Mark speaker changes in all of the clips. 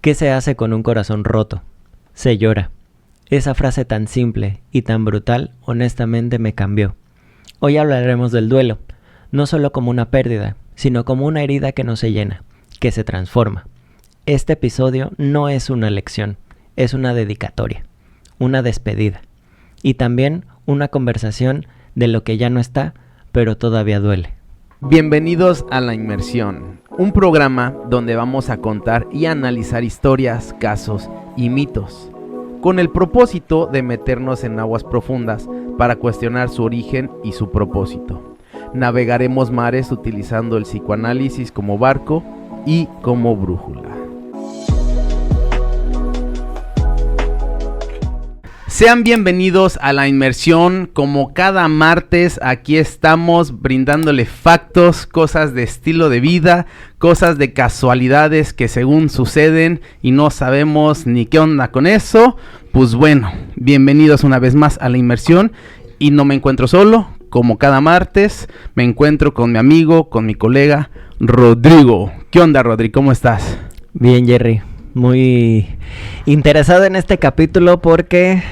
Speaker 1: ¿Qué se hace con un corazón roto? Se llora. Esa frase tan simple y tan brutal, honestamente me cambió. Hoy hablaremos del duelo, no solo como una pérdida, sino como una herida que no se llena, que se transforma. Este episodio no es una lección, es una dedicatoria, una despedida y también una conversación de lo que ya no está, pero todavía duele.
Speaker 2: Bienvenidos a La Inmersión, un programa donde vamos a contar y analizar historias, casos y mitos, con el propósito de meternos en aguas profundas para cuestionar su origen y su propósito. Navegaremos mares utilizando el psicoanálisis como barco y como brújula. Sean bienvenidos a La Inmersión. Como cada martes, aquí estamos brindándole factos, cosas de estilo de vida, cosas de casualidades que según suceden y no sabemos ni qué onda con eso. Pues bueno, bienvenidos una vez más a La Inmersión. Y no me encuentro solo, como cada martes, me encuentro con mi amigo, con mi colega, Rodrigo. ¿Qué onda, Rodri? ¿Cómo estás?
Speaker 1: Bien, Jerry. Muy interesado en este capítulo porque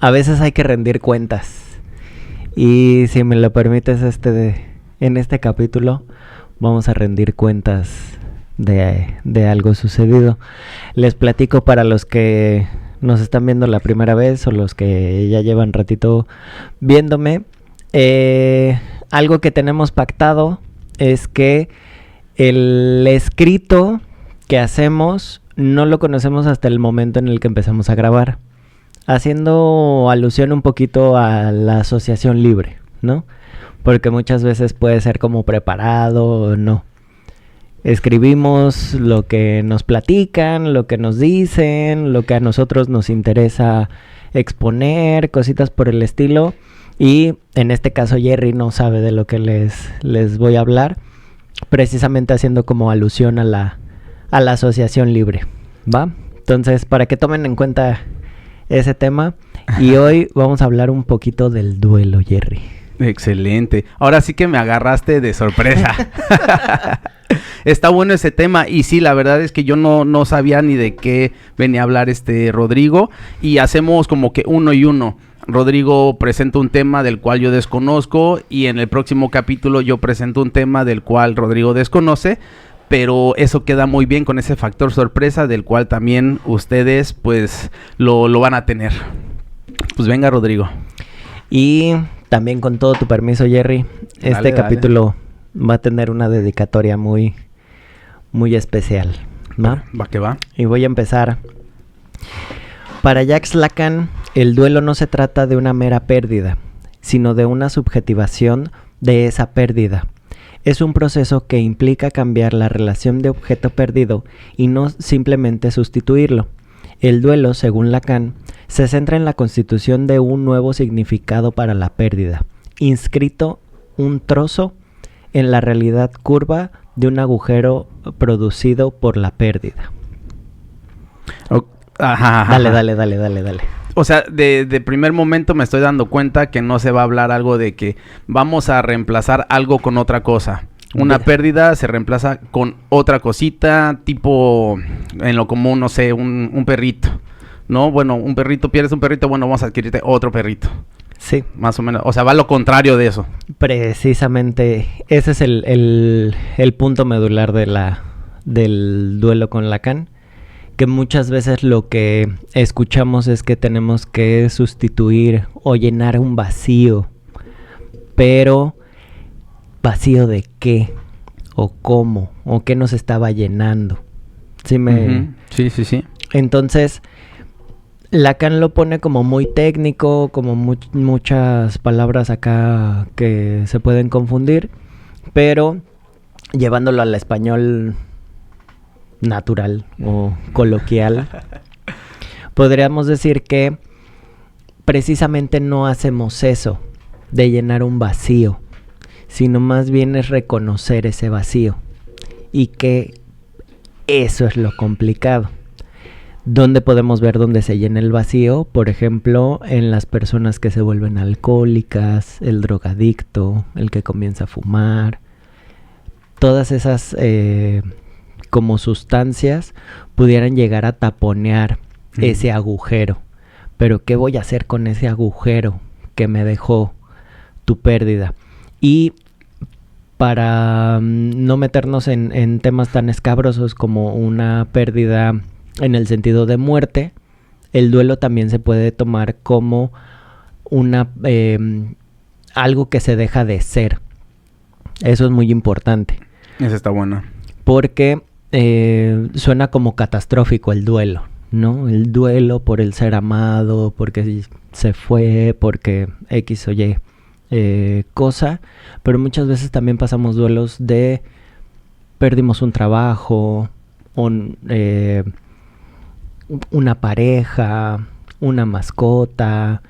Speaker 1: a veces hay que rendir cuentas. Y si me lo permites, en este capítulo vamos a rendir cuentas de algo sucedido. Les platico para los que nos están viendo la primera vez o los que ya llevan ratito viéndome. Algo que tenemos pactado es que el escrito que hacemos no lo conocemos hasta el momento en el que empezamos a grabar, haciendo alusión un poquito a la asociación libre, ¿no? Porque muchas veces puede ser como preparado o no. Escribimos lo que nos platican, lo que nos dicen, lo que a nosotros nos interesa exponer, cositas por el estilo. Y en este caso Jerry no sabe de lo que les voy a hablar, precisamente haciendo como alusión a la asociación libre, ¿va? Entonces, para que tomen en cuenta ese tema. Y hoy vamos a hablar un poquito del duelo, Jerry.
Speaker 2: Excelente. Ahora sí que me agarraste de sorpresa. Está bueno ese tema. Y sí, la verdad es que yo no sabía ni de qué venía a hablar Rodrigo. Y hacemos como que uno y uno. Rodrigo presenta un tema del cual yo desconozco. Y en el próximo capítulo yo presento un tema del cual Rodrigo desconoce. Pero eso queda muy bien con ese factor sorpresa del cual también ustedes pues lo van a tener. Pues venga, Rodrigo.
Speaker 1: Y también con todo tu permiso, Jerry, dale. Capítulo va a tener una dedicatoria muy, muy especial, ¿va?
Speaker 2: Va que va.
Speaker 1: Y voy a empezar. Para Jacques Lacan, el duelo no se trata de una mera pérdida, sino de una subjetivación de esa pérdida. Es un proceso que implica cambiar la relación de objeto perdido y no simplemente sustituirlo. El duelo, según Lacan, se centra en la constitución de un nuevo significado para la pérdida, inscrito un trozo en la realidad curva de un agujero producido por la pérdida. Dale.
Speaker 2: O sea, de primer momento me estoy dando cuenta que no se va a hablar algo de que vamos a reemplazar algo con otra cosa. Una pérdida se reemplaza con otra cosita, tipo en lo común, no sé, un perrito, ¿no? Bueno, un perrito, pierdes un perrito, bueno, vamos a adquirirte otro perrito.
Speaker 1: Sí.
Speaker 2: Más o menos, o sea, va lo contrario de eso.
Speaker 1: Precisamente, ese es el punto medular del duelo con Lacan. Que muchas veces lo que escuchamos es que tenemos que sustituir o llenar un vacío. Pero, ¿vacío de qué? ¿O cómo? ¿O qué nos estaba llenando? ¿Sí
Speaker 2: Sí.
Speaker 1: Entonces, Lacan lo pone como muy técnico, como muchas palabras acá que se pueden confundir. Pero, llevándolo al español natural o coloquial, podríamos decir que precisamente no hacemos eso de llenar un vacío, sino más bien es reconocer ese vacío y que eso es lo complicado. ¿Dónde podemos ver dónde se llena el vacío? Por ejemplo, en las personas que se vuelven alcohólicas, el drogadicto, el que comienza a fumar, todas esas como sustancias pudieran llegar a taponear ese agujero. Pero ¿qué voy a hacer con ese agujero que me dejó tu pérdida? Y para no meternos en temas tan escabrosos como una pérdida en el sentido de muerte, el duelo también se puede tomar como algo que se deja de ser. Eso es muy importante.
Speaker 2: Esa está buena.
Speaker 1: Porque suena como catastrófico el duelo, ¿no? El duelo por el ser amado, porque se fue, porque X o Y cosa. Pero muchas veces también pasamos duelos de perdimos un trabajo, una pareja, una mascota,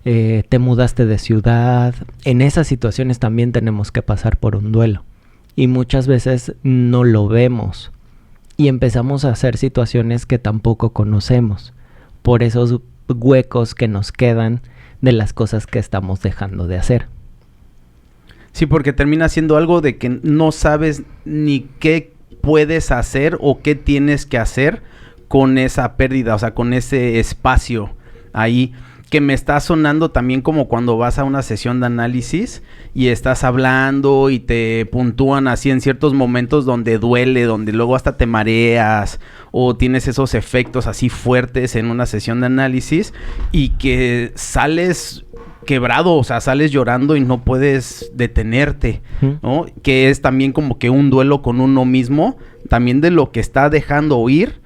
Speaker 1: te mudaste de ciudad. En esas situaciones también tenemos que pasar por un duelo. Y muchas veces no lo vemos. Y empezamos a hacer situaciones que tampoco conocemos. Por esos huecos que nos quedan de las cosas que estamos dejando de hacer.
Speaker 2: Sí, porque termina siendo algo de que no sabes ni qué puedes hacer o qué tienes que hacer con esa pérdida, o sea, con ese espacio ahí, que me está sonando también como cuando vas a una sesión de análisis y estás hablando y te puntúan así en ciertos momentos donde duele, donde luego hasta te mareas o tienes esos efectos así fuertes en una sesión de análisis y que sales quebrado, o sea, sales llorando y no puedes detenerte, ¿no? Que es también como que un duelo con uno mismo, también de lo que está dejando oír,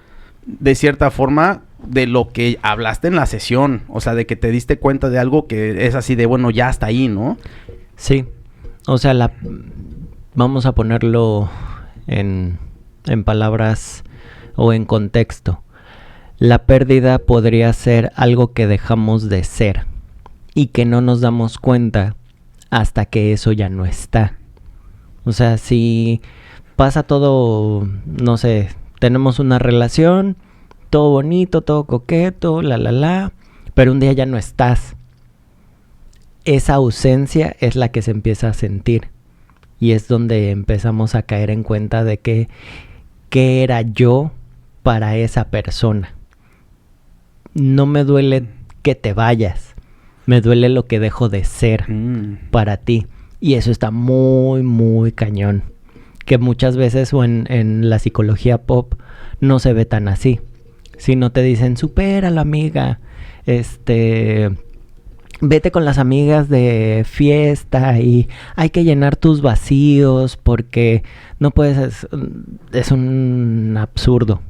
Speaker 2: de cierta forma, de lo que hablaste en la sesión, o sea, de que te diste cuenta de algo que es así de, bueno, ya hasta ahí, ¿no?
Speaker 1: Sí, o sea, vamos a ponerlo en palabras o en contexto. La pérdida podría ser algo que dejamos de ser y que no nos damos cuenta hasta que eso ya no está. O sea, si pasa todo, no sé, tenemos una relación, todo bonito, todo coqueto, pero un día ya no estás. Esa ausencia es la que se empieza a sentir. Y es donde empezamos a caer en cuenta de qué era yo para esa persona. No me duele que te vayas. Me duele lo que dejo de ser para ti. Y eso está muy, muy cañón. Que muchas veces o en la psicología pop no se ve tan así. Si no te dicen, supéralo, amiga, vete con las amigas de fiesta y hay que llenar tus vacíos porque no puedes, es un absurdo.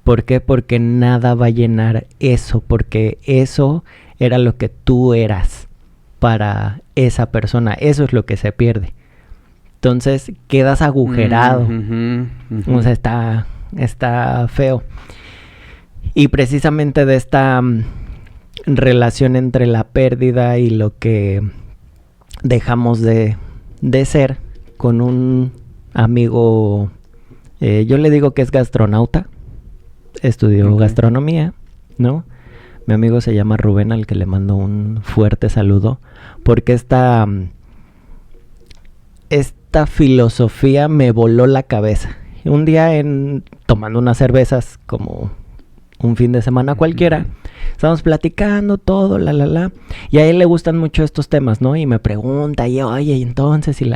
Speaker 1: ¿Por qué? Porque nada va a llenar eso, porque eso era lo que tú eras para esa persona, eso es lo que se pierde. Entonces quedas agujerado, o sea, está feo. Y precisamente de esta relación entre la pérdida y lo que dejamos de ser, con un amigo, yo le digo que es gastronauta, estudió gastronomía, ¿no? Mi amigo se llama Rubén, al que le mando un fuerte saludo, porque esta filosofía me voló la cabeza. Un día tomando unas cervezas como un fin de semana cualquiera, estamos platicando todo, y a él le gustan mucho estos temas, ¿no? Y me pregunta, y oye, entonces, y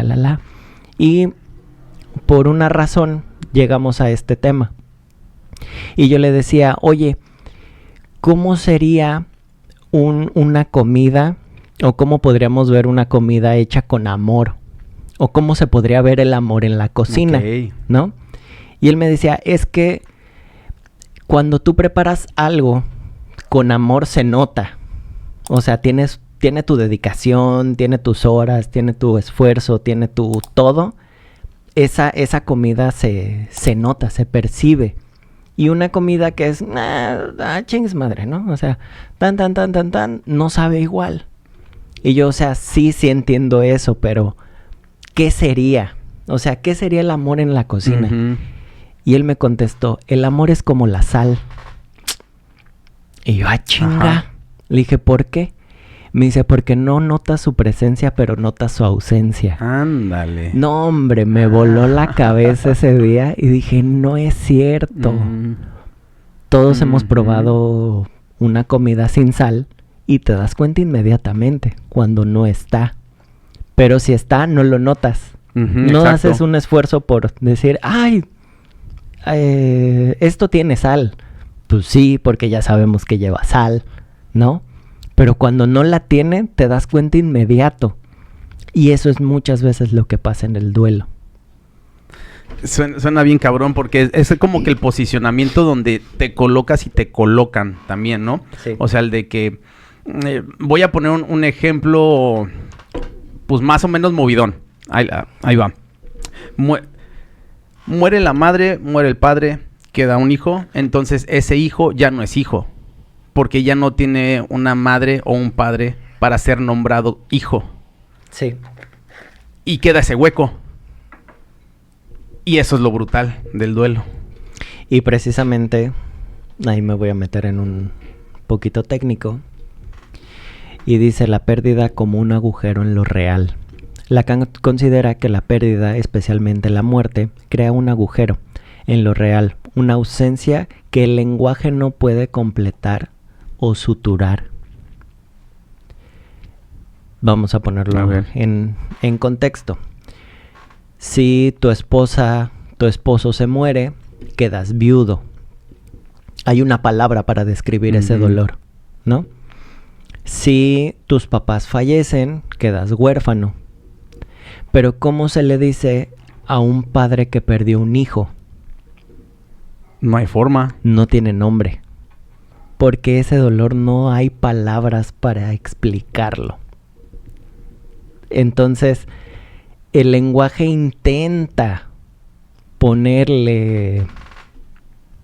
Speaker 1: y por una razón llegamos a este tema. Y yo le decía, oye, ¿cómo sería una comida, o cómo podríamos ver una comida hecha con amor? O cómo se podría ver el amor en la cocina, ¿no? Y él me decía, es que cuando tú preparas algo con amor se nota. O sea, tiene tu dedicación, tiene tus horas, tiene tu esfuerzo, tiene tu todo. Esa comida se nota, se percibe. Y una comida que es, chingues madre, ¿no? O sea, tan, no sabe igual. Y yo, o sea, sí entiendo eso, pero ¿qué sería? O sea, ¿qué sería el amor en la cocina? Y él me contestó, el amor es como la sal. Y yo, chinga. Le dije, ¿por qué? Me dice, porque no notas su presencia, pero notas su ausencia.
Speaker 2: Ándale.
Speaker 1: No, hombre, me voló la cabeza ese día y dije, no es cierto. Todos hemos probado una comida sin sal y te das cuenta inmediatamente cuando no está. Pero si está, no lo notas. No haces un esfuerzo por decir, ay, esto tiene sal. Pues sí, porque ya sabemos que lleva sal, ¿no? Pero cuando no la tiene, te das cuenta inmediato. Y eso es muchas veces lo que pasa en el duelo.
Speaker 2: Suena bien cabrón porque es como que el posicionamiento donde te colocas y te colocan también, ¿no?
Speaker 1: Sí.
Speaker 2: O sea, el de que... voy a poner un ejemplo, pues más o menos movidón. Ahí va. Muere la madre, muere el padre, queda un hijo. Entonces ese hijo ya no es hijo. Porque ya no tiene una madre o un padre para ser nombrado hijo.
Speaker 1: Sí.
Speaker 2: Y queda ese hueco. Y eso es lo brutal del duelo.
Speaker 1: Y precisamente, ahí me voy a meter en un poquito técnico. Y dice la pérdida como un agujero en lo real. Lacan considera que la pérdida, especialmente la muerte, crea un agujero en lo real, una ausencia que el lenguaje no puede completar o suturar. Vamos a ponerlo en contexto. Si tu esposo se muere, quedas viudo. Hay una palabra para describir ese dolor, ¿no? Si tus papás fallecen, quedas huérfano. Pero ¿cómo se le dice a un padre que perdió un hijo?
Speaker 2: No hay forma.
Speaker 1: No tiene nombre. Porque ese dolor no hay palabras para explicarlo. Entonces, el lenguaje intenta ponerle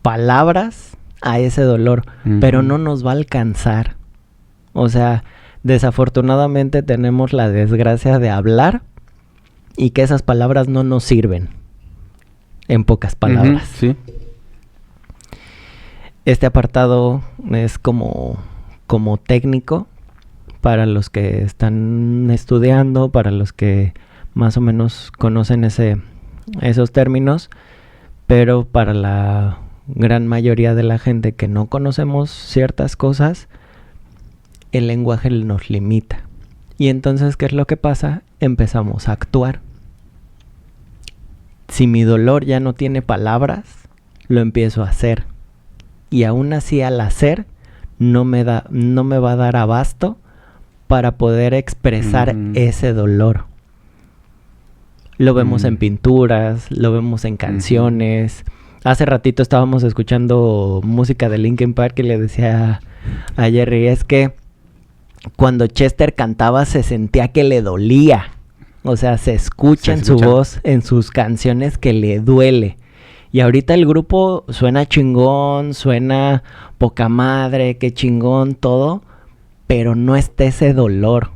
Speaker 1: palabras a ese dolor, pero no nos va a alcanzar. O sea, desafortunadamente tenemos la desgracia de hablar y que esas palabras no nos sirven. En pocas palabras.
Speaker 2: Sí.
Speaker 1: Este apartado es como técnico para los que están estudiando, para los que más o menos conocen esos términos, pero para la gran mayoría de la gente que no conocemos ciertas cosas, el lenguaje nos limita. Y entonces, ¿qué es lo que pasa? Empezamos a actuar. Si mi dolor ya no tiene palabras, lo empiezo a hacer. Y aún así al hacer, no me va a dar abasto para poder expresar ese dolor. Lo vemos en pinturas, lo vemos en canciones. Hace ratito estábamos escuchando música de Linkin Park y le decía a Jerry, es que cuando Chester cantaba se sentía que le dolía. O sea, se escucha en su voz, en sus canciones, que le duele. Y ahorita el grupo suena chingón, suena poca madre, qué chingón, todo. Pero no está ese dolor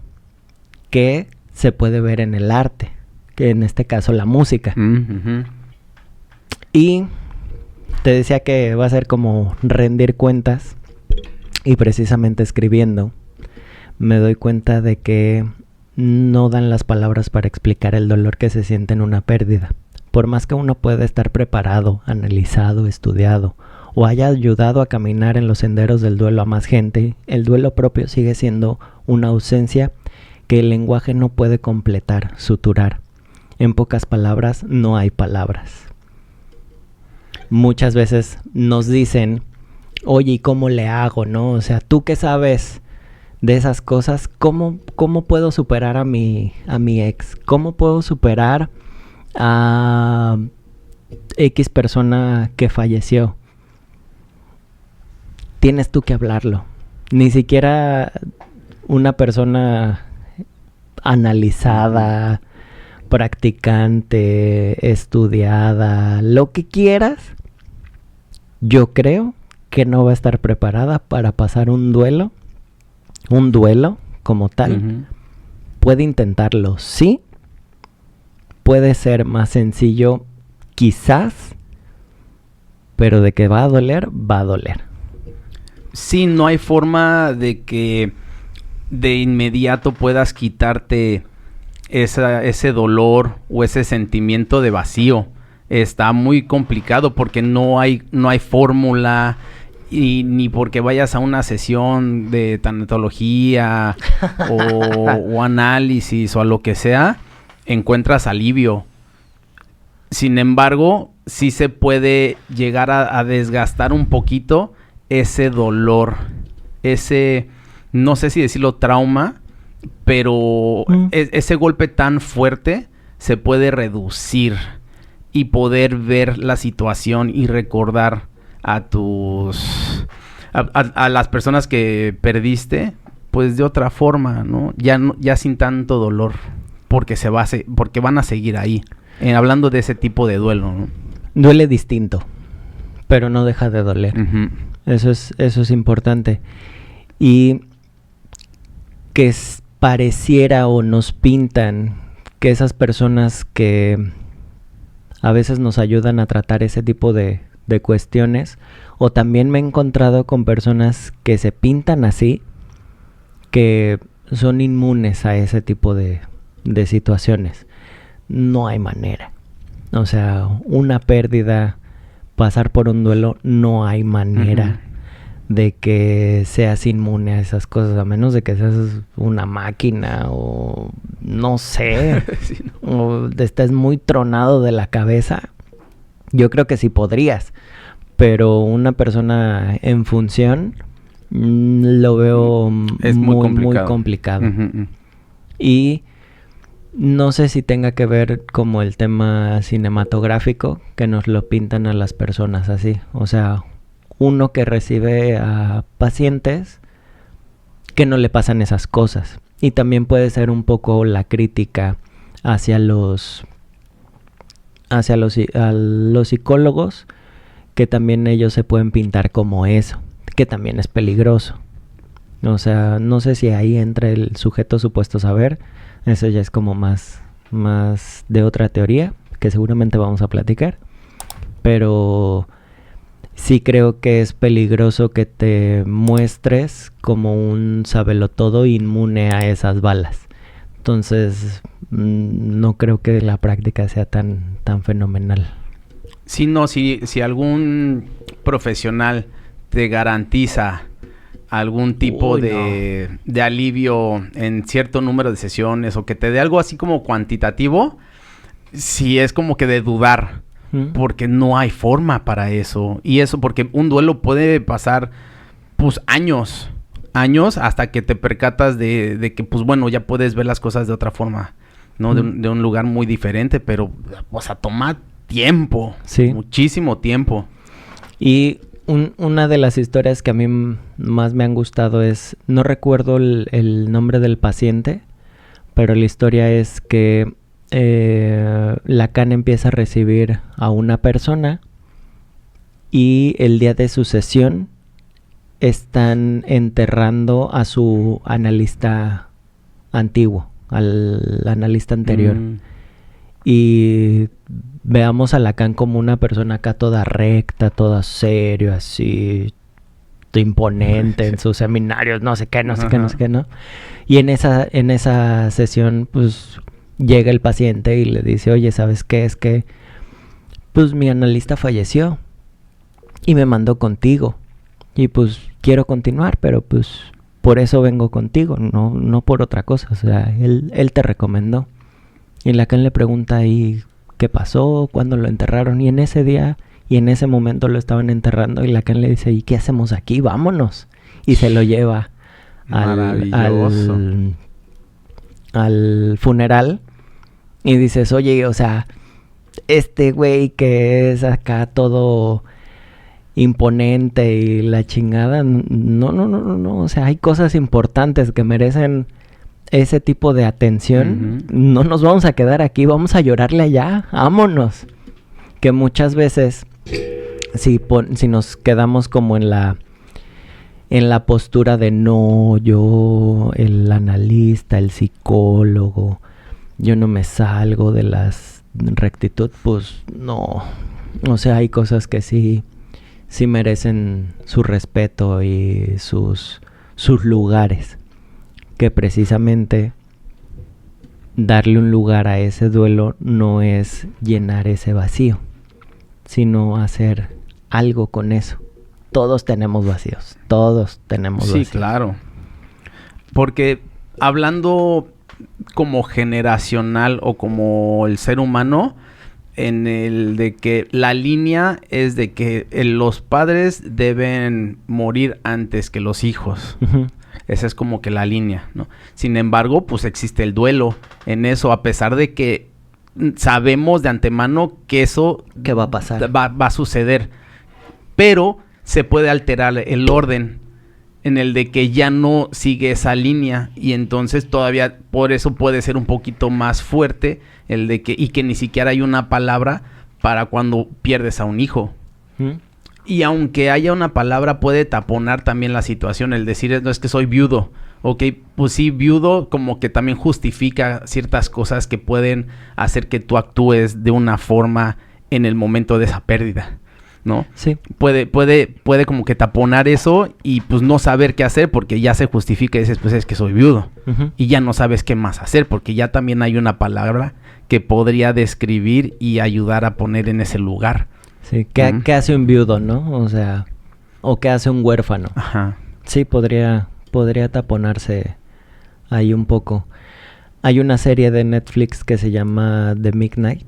Speaker 1: que se puede ver en el arte, que en este caso la música. Y te decía que va a ser como rendir cuentas. Y precisamente escribiendo, me doy cuenta de que no dan las palabras para explicar el dolor que se siente en una pérdida. Por más que uno pueda estar preparado, analizado, estudiado, o haya ayudado a caminar en los senderos del duelo a más gente, el duelo propio sigue siendo una ausencia que el lenguaje no puede completar, suturar. En pocas palabras, no hay palabras. Muchas veces nos dicen, oye, ¿y cómo le hago, no? O sea, ¿tú qué sabes de esas cosas? ¿Cómo puedo superar a mi ex? ¿Cómo puedo superar a X persona que falleció? Tienes tú que hablarlo. Ni siquiera una persona analizada, practicante, estudiada, lo que quieras, yo creo que no va a estar preparada para pasar un duelo como tal. Puede intentarlo, sí. Puede ser más sencillo, quizás, pero de que va a doler, va a doler.
Speaker 2: Sí, no hay forma de que de inmediato puedas quitarte ese dolor o ese sentimiento de vacío. Está muy complicado porque no hay fórmula, y ni porque vayas a una sesión de tanatología o análisis o a lo que sea, encuentras alivio. Sin embargo, sí se puede llegar a desgastar un poquito ese dolor, ese, no sé si decirlo trauma, pero ese golpe tan fuerte se puede reducir y poder ver la situación y recordar a las personas que perdiste, pues de otra forma, ¿no? Ya sin tanto dolor, porque porque van a seguir ahí. Hablando de ese tipo de duelo, ¿no?
Speaker 1: Duele distinto, pero no deja de doler.
Speaker 2: Uh-huh.
Speaker 1: Eso es importante. Y que pareciera o nos pintan que esas personas que a veces nos ayudan a tratar ese tipo de cuestiones, o también me he encontrado con personas que se pintan así, que son inmunes a ese tipo de situaciones. No hay manera. O sea, una pérdida, pasar por un duelo, no hay manera de que seas inmune a esas cosas, a menos de que seas una máquina o no sé, sí, no. O estés muy tronado de la cabeza. Yo creo que sí podrías, pero una persona en función lo veo muy complicado. Uh-huh. Y no sé si tenga que ver como el tema cinematográfico, que nos lo pintan a las personas así. O sea, uno que recibe a pacientes que no le pasan esas cosas. Y también puede ser un poco la crítica hacia los psicólogos, que también ellos se pueden pintar como eso, que también es peligroso. O sea, no sé si ahí entra el sujeto supuesto saber. Eso ya es como más de otra teoría, que seguramente vamos a platicar. Pero sí creo que es peligroso que te muestres como un sabelotodo inmune a esas balas. Entonces, no creo que la práctica sea tan fenomenal.
Speaker 2: Sí, no, si algún profesional te garantiza algún tipo de alivio en cierto número de sesiones, o que te dé algo así como cuantitativo, sí es como que de dudar, porque no hay forma para eso. Y eso porque un duelo puede pasar pues años hasta que te percatas de que pues bueno, ya puedes ver las cosas de otra forma, ¿no? De un lugar muy diferente, pero o sea, toma tiempo, sí, muchísimo tiempo.
Speaker 1: Y una de las historias que a mí más me han gustado es, no recuerdo el nombre del paciente, pero la historia es que Lacan empieza a recibir a una persona y el día de su sesión están enterrando a su analista antiguo, al analista anterior. Y veamos a Lacan como una persona acá toda recta, toda serio, así, imponente en sus seminarios, no sé qué, no sé qué, ¿no? Y en esa sesión, pues, llega el paciente y le dice, oye, ¿sabes qué? Es que, pues, mi analista falleció y me mandó contigo. Y, pues, quiero continuar, pero, pues, por eso vengo contigo, no por otra cosa. O sea, él te recomendó. Y Lacan le pregunta ahí qué pasó, cuándo lo enterraron, y en ese día y en ese momento lo estaban enterrando, y Lacan le dice, ¿y qué hacemos aquí? Vámonos. Y se lo lleva al funeral, y dices, oye, o sea, este güey que es acá todo imponente y la chingada, no, o sea, hay cosas importantes que merecen ese tipo de atención. No nos vamos a quedar aquí, vamos a llorarle allá, vámonos. Que muchas veces si nos quedamos como en la postura de no, yo, el analista, el psicólogo, yo no me salgo de las rectitud, pues no. O sea, hay cosas que sí merecen su respeto y sus lugares. que precisamente darle un lugar a ese duelo no es llenar ese vacío, sino hacer algo con eso. Todos tenemos vacíos, todos tenemos vacíos.
Speaker 2: Sí, claro. Porque hablando como generacional o como el ser humano, en el de que la línea es de que los padres deben morir antes que los hijos.
Speaker 1: Uh-huh.
Speaker 2: Esa es como que la línea, ¿no? Sin embargo, pues existe el duelo en eso, a pesar de que sabemos de antemano que eso
Speaker 1: ¿Qué va a pasar?
Speaker 2: va a suceder. Pero se puede alterar el orden en el de que ya no sigue esa línea y entonces todavía por eso puede ser un poquito más fuerte el de que y que ni siquiera hay una palabra para cuando pierdes a un hijo.
Speaker 1: ¿Mm?
Speaker 2: Y aunque haya una palabra puede taponar también la situación, el decir no es que soy viudo. Ok, pues sí, viudo como que también justifica ciertas cosas que pueden hacer que tú actúes de una forma en el momento de esa pérdida, ¿no?
Speaker 1: Sí.
Speaker 2: Puede como que taponar eso y pues no saber qué hacer porque ya se justifica y dices, pues es que soy viudo.
Speaker 1: Uh-huh.
Speaker 2: Y ya no sabes qué más hacer porque ya también hay una palabra que podría describir y ayudar a poner en ese lugar.
Speaker 1: Sí, ¿qué hace un viudo, no? O sea, o qué hace un huérfano.
Speaker 2: Ajá.
Speaker 1: Sí, podría taponarse ahí un poco. Hay una serie de Netflix que se llama The Midnight,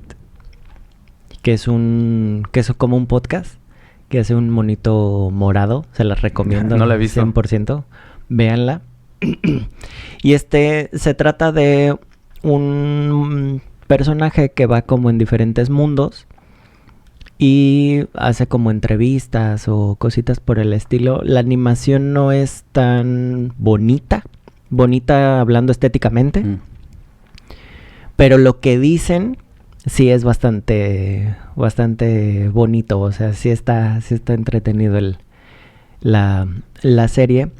Speaker 1: que es como un podcast, que hace un monito morado, se las recomiendo.
Speaker 2: No la he visto.
Speaker 1: 100%, véanla. Y se trata de un personaje que va como en diferentes mundos y hace como entrevistas o cositas por el estilo. La animación no es tan bonita hablando estéticamente, pero lo que dicen sí es bastante bonito, o sea, sí está entretenido la serie.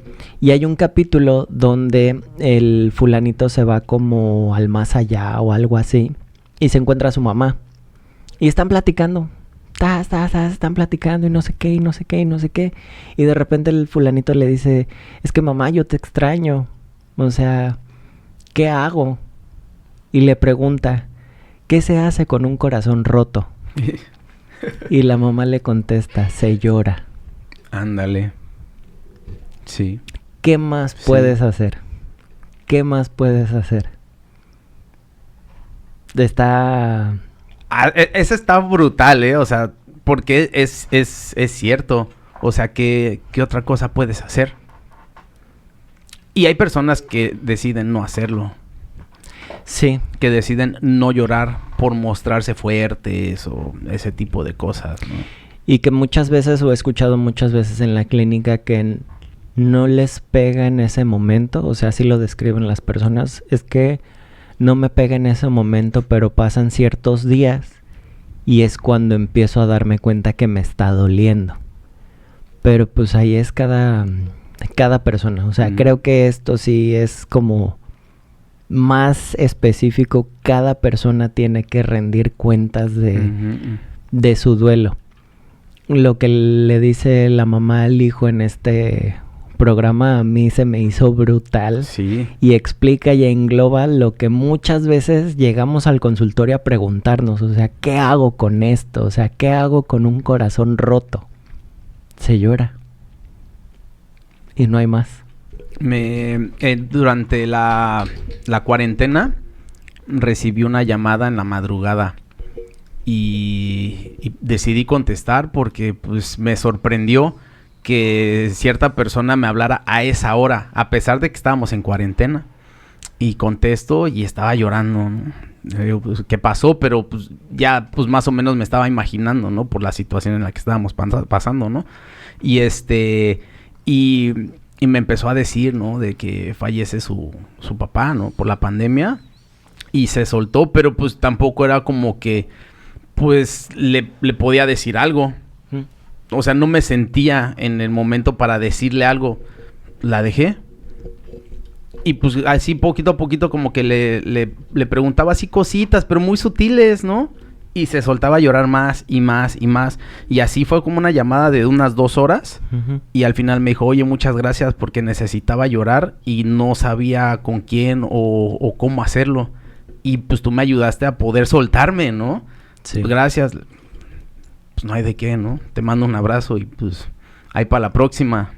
Speaker 1: Y hay un capítulo donde el fulanito se va como al más allá o algo así y se encuentra a su mamá y están platicando. Están platicando y no sé qué, y no sé qué, y no sé qué. Y de repente el fulanito le dice, es que mamá, yo te extraño. O sea, ¿qué hago? Y le pregunta, ¿qué se hace con un corazón roto? Y la mamá le contesta, se llora.
Speaker 2: Ándale. Sí.
Speaker 1: ¿Qué más puedes hacer? ¿Qué más puedes hacer?
Speaker 2: Ese está brutal, ¿eh? O sea, porque es cierto. O sea, ¿qué otra cosa puedes hacer? Y hay personas que deciden no hacerlo.
Speaker 1: Sí.
Speaker 2: Que deciden no llorar por mostrarse fuertes o ese tipo de cosas, ¿no?
Speaker 1: Y que muchas veces, o he escuchado muchas veces en la clínica, que no les pega en ese momento. O sea, así lo describen las personas. Es que no me pega en ese momento, pero pasan ciertos días y es cuando empiezo a darme cuenta que me está doliendo. Pero pues ahí es cada persona. O sea, creo que esto sí es como más específico. Cada persona tiene que rendir cuentas de su duelo. Lo que le dice la mamá al hijo en este programa a mí se me hizo brutal.
Speaker 2: Sí.
Speaker 1: Y explica y engloba lo que muchas veces llegamos al consultorio a preguntarnos. O sea, ¿qué hago con esto? O sea, ¿qué hago con un corazón roto? Se llora. Y no hay más.
Speaker 2: Durante la cuarentena recibí una llamada en la madrugada y decidí contestar porque pues me sorprendió que cierta persona me hablara a esa hora, a pesar de que estábamos en cuarentena. Y contesto y estaba llorando, ¿no? Digo, pues, ¿qué pasó? Pero pues ya pues más o menos me estaba imaginando, ¿no? Por la situación en la que estábamos pasando, ¿no? Y y me empezó a decir, ¿no? De que fallece su papá, ¿no? Por la pandemia. Y se soltó, pero pues tampoco era como que pues le podía decir algo. O sea, no me sentía en el momento para decirle algo. La dejé. Y pues así poquito a poquito como que le preguntaba así cositas, pero muy sutiles, ¿no? Y se soltaba a llorar más y más y más. Y así fue como una llamada de unas 2 horas.
Speaker 1: Ujú.
Speaker 2: Y al final me dijo, oye, muchas gracias porque necesitaba llorar y no sabía con quién o cómo hacerlo. Y pues tú me ayudaste a poder soltarme, ¿no?
Speaker 1: Sí.
Speaker 2: Gracias. Pues no hay de qué, ¿no? Te mando un abrazo y pues ahí para la próxima.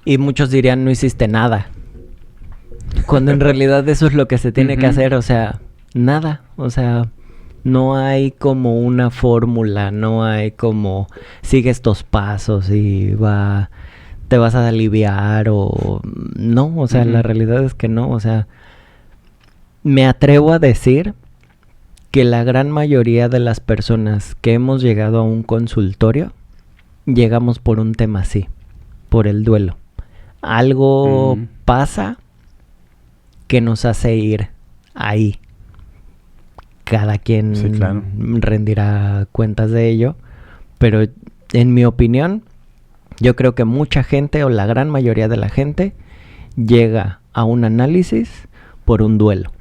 Speaker 1: Y muchos dirían, no hiciste nada. Cuando en realidad eso es lo que se tiene que
Speaker 2: Ujú.
Speaker 1: hacer, o sea, nada. O sea, no hay como una fórmula, no hay como sigue estos pasos y te vas a aliviar o no, o sea, la
Speaker 2: Ujú.
Speaker 1: realidad es que no, o sea, me atrevo a decir que la gran mayoría de las personas que hemos llegado a un consultorio llegamos por un tema así, por el duelo. Algo
Speaker 2: Mm.
Speaker 1: pasa que nos hace ir ahí. Cada quien
Speaker 2: Sí, claro.
Speaker 1: rendirá cuentas de ello, pero en mi opinión, yo creo que mucha gente o la gran mayoría de la gente llega a un análisis por un duelo.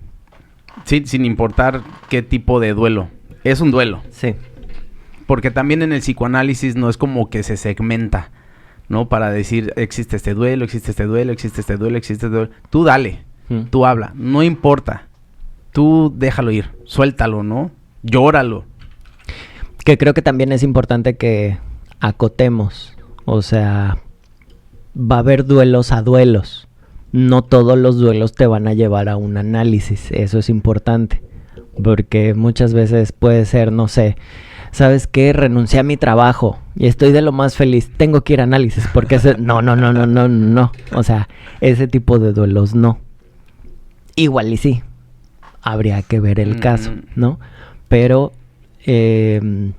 Speaker 2: Sí, sin importar qué tipo de duelo. Es un duelo.
Speaker 1: Sí.
Speaker 2: Porque también en el psicoanálisis no es como que se segmenta, ¿no? Para decir, existe este duelo, existe este duelo, existe este duelo, existe este duelo. Tú dale, tú habla, no importa. Tú déjalo ir, suéltalo, ¿no? Llóralo.
Speaker 1: Que creo que también es importante que acotemos. O sea, va a haber duelos a duelos. No todos los duelos te van a llevar a un análisis. Eso es importante. Porque muchas veces puede ser, no sé, ¿sabes qué? Renuncié a mi trabajo y estoy de lo más feliz. Tengo que ir a análisis porque no. O sea, ese tipo de duelos no. Igual y sí. Habría que ver el caso, ¿no? Pero en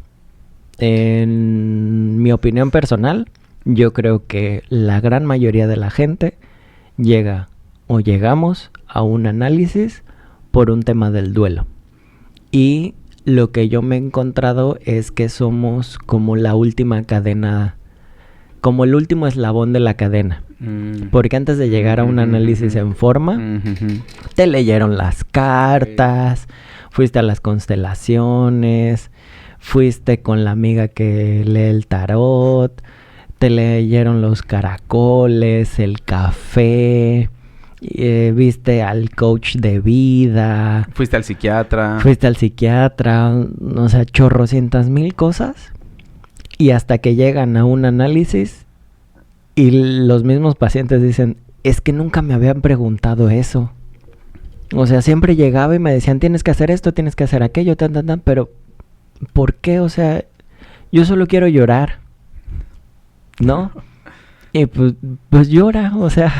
Speaker 1: mi opinión personal, yo creo que la gran mayoría de la gente llega o llegamos a un análisis por un tema del duelo. Y lo que yo me he encontrado es que somos como la última cadena, como el último eslabón de la cadena. Porque antes de llegar a un análisis en forma, te leyeron las cartas, fuiste a las constelaciones, fuiste con la amiga que lee el tarot, te leyeron los caracoles, el café, viste al coach de vida,
Speaker 2: Fuiste al psiquiatra.
Speaker 1: o sea, chorrocientas mil cosas. Y hasta que llegan a un análisis y los mismos pacientes dicen, es que nunca me habían preguntado eso. O sea, siempre llegaba y me decían, tienes que hacer esto, tienes que hacer aquello, pero ¿por qué? O sea, yo solo quiero llorar, ¿no? Y pues llora, o sea,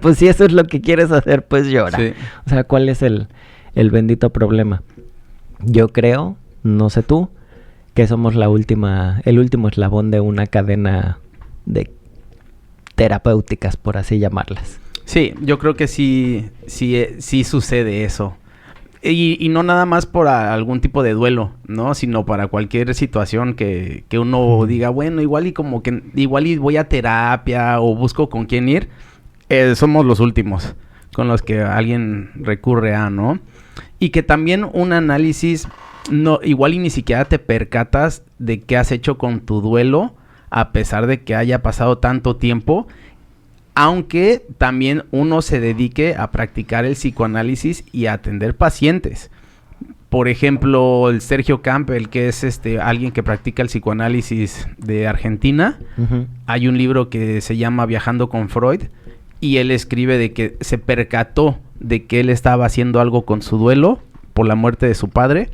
Speaker 1: pues si eso es lo que quieres hacer, pues llora.
Speaker 2: Sí.
Speaker 1: O sea, ¿cuál es el bendito problema? Yo creo, no sé tú, que somos el último eslabón de una cadena de terapéuticas, por así llamarlas.
Speaker 2: Sí, yo creo que sí sucede eso. Y no nada más por algún tipo de duelo, ¿no? Sino para cualquier situación que uno diga, bueno, igual y voy a terapia o busco con quién ir. Somos los últimos con los que alguien recurre a, ¿no? Y que también un análisis, no, igual y ni siquiera te percatas de qué has hecho con tu duelo, a pesar de que haya pasado tanto tiempo, aunque también uno se dedique a practicar el psicoanálisis y a atender pacientes. Por ejemplo, el Sergio Campbell, que es alguien que practica el psicoanálisis de Argentina.
Speaker 1: Uh-huh.
Speaker 2: Hay un libro que se llama Viajando con Freud, y él escribe de que se percató de que él estaba haciendo algo con su duelo por la muerte de su padre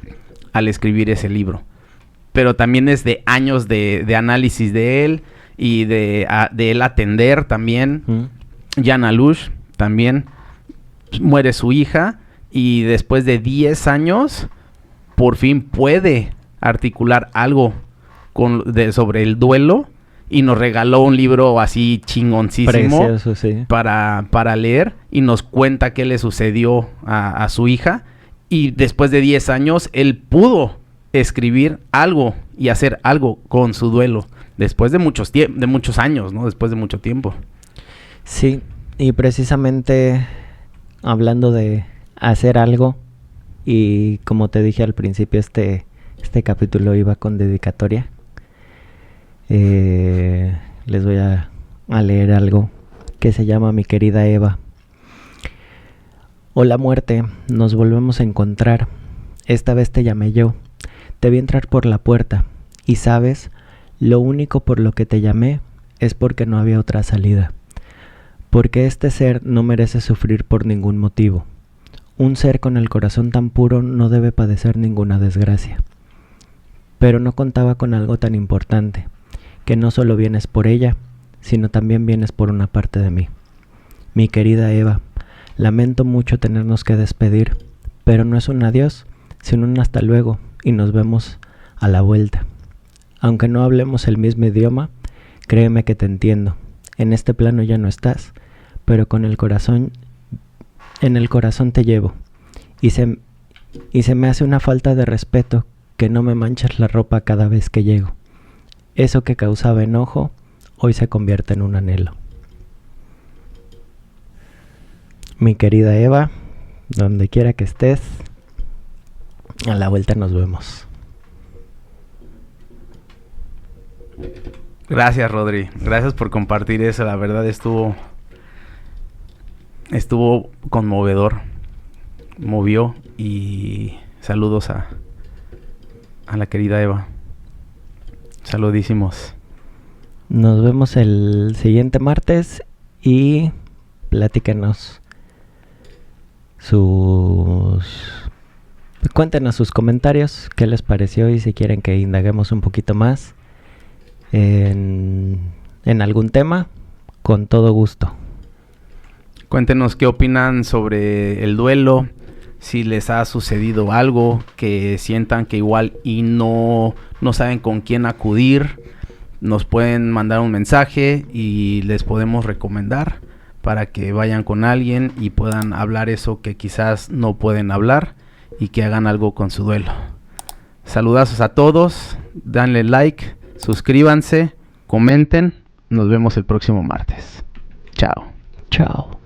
Speaker 2: al escribir ese libro. Pero también es de años de análisis de él y de él atender también. Jan Alush también, muere su hija y después de 10 años por fin puede articular algo sobre el duelo y nos regaló un libro así chingoncísimo.
Speaker 1: Precioso, sí.
Speaker 2: para leer, y nos cuenta qué le sucedió a su hija, y después de 10 años él pudo escribir algo y hacer algo con su duelo después de muchos años, ¿no? Después de mucho tiempo.
Speaker 1: Sí, y precisamente hablando de hacer algo, Y como te dije al principio, este capítulo iba con dedicatoria. Les voy a leer algo que se llama Mi querida Eva. Hola muerte, nos volvemos a encontrar. Esta vez te llamé yo. Te vi entrar por la puerta. Y sabes, lo único por lo que te llamé es porque no había otra salida. Porque este ser no merece sufrir por ningún motivo. Un ser con el corazón tan puro no debe padecer ninguna desgracia. Pero no contaba con algo tan importante, que no solo vienes por ella, sino también vienes por una parte de mí. Mi querida Eva, lamento mucho tenernos que despedir, pero no es un adiós, sino un hasta luego y nos vemos a la vuelta. Aunque no hablemos el mismo idioma, créeme que te entiendo. En este plano ya no estás, pero en el corazón te llevo. Y se me hace una falta de respeto que no me manches la ropa cada vez que llego. Eso que causaba enojo, hoy se convierte en un anhelo. Mi querida Eva, donde quiera que estés, a la vuelta nos vemos.
Speaker 2: Gracias, Rodri. Gracias por compartir eso. La verdad estuvo conmovedor. Movió. Y saludos a la querida Eva. Saludísimos.
Speaker 1: Nos vemos el siguiente martes y platíquenos cuéntenos sus comentarios, qué les pareció y si quieren que indaguemos un poquito más en algún tema, con todo gusto.
Speaker 2: Cuéntenos qué opinan sobre el duelo, si les ha sucedido algo, que sientan que igual y no saben con quién acudir. Nos pueden mandar un mensaje y les podemos recomendar para que vayan con alguien y puedan hablar eso que quizás no pueden hablar y que hagan algo con su duelo. Saludazos a todos, danle like, suscríbanse, comenten. Nos vemos el próximo martes. Chao.
Speaker 1: Chao.